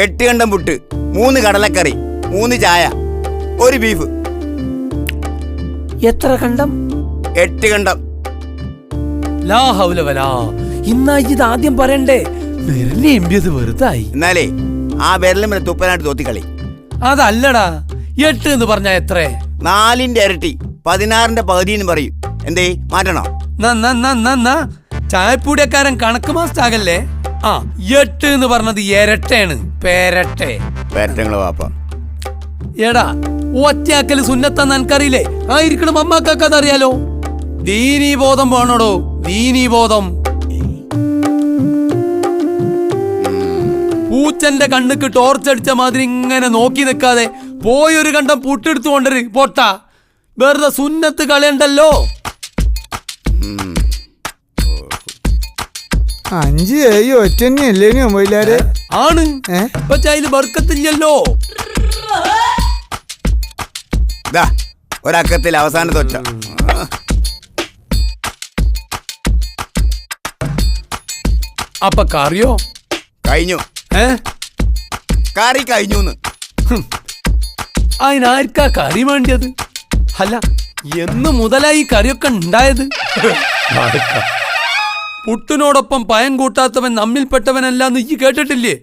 8 കണ്ടം പുട്ട്, 3 കടലക്കറി, 3 ചായ, 1 ബീഫ്. എത്ര കണ്ടം? 8 കണ്ടം. ലാ ഹൗല വലാ. ഇന്നാ ഇത് ആദ്യം പറയണ്ടേ? വെറുതെ എമ്പിയത് വെറുതായി. എന്നാലേ ആ വിരലും തുപ്പനായിട്ട് തോത്തിക്കളി. അതല്ലടാ, 8 എന്ന് പറഞ്ഞാ എത്ര? 4ന്റെ ഇരട്ടി, 16ന്റെ പകുതി എന്ന് പറയും. എന്തേ മാറ്റണോ? ചായപ്പൂടിയക്കാരൻ കണക്ക് മാസ്റ്റർ ആകല്ലേ? ആ 8 എന്ന് പറഞ്ഞത് ഇരട്ടയാണ്. പേരട്ടെ പേരട്ടങ്ങള് വാപ്പ. എടാ ഒറ്റയാക്കല് സുന്നത്താന്ന് എനിക്കറിയില്ലേ? ആയിരിക്കണം അമ്മാക്കാക്ക് അതറിയാലോ. ദീനീ ബോധം വേണോടോ, ദീനീ ബോധം. പൂച്ചന്റെ കണ്ണുക്ക് ടോർച്ചടിച്ച മാതിരി ഇങ്ങനെ നോക്കി നിൽക്കാതെ പോയൊരു കണ്ടം പുട്ടെടുത്തു കൊണ്ടര് പൊട്ട. വെറുതെ സുന്നത്ത് കളയണ്ടല്ലോ. 5 7 ഒറ്റന്നെയല്ലേ മൊബൈലാര്? ആണ്. പക്ഷെ അതില് ബർക്കത്തില്ലല്ലോ. ഒരക്കത്തിൽ അവസാനത്തെ ഒച്ച. അപ്പൊ കറിയോ? കഴിഞ്ഞു. കറി കഴിഞ്ഞു. അതിനാർക്കാ കറി വേണ്ടിയത്? അല്ല, എന്ന് മുതലായി കറിയൊക്കെ ഉണ്ടായത്? പുട്ടിനോടൊപ്പം പയം കൂട്ടാത്തവൻ നമ്മിൽപ്പെട്ടവനല്ല എന്ന് ഈ കേട്ടിട്ടില്ലേ?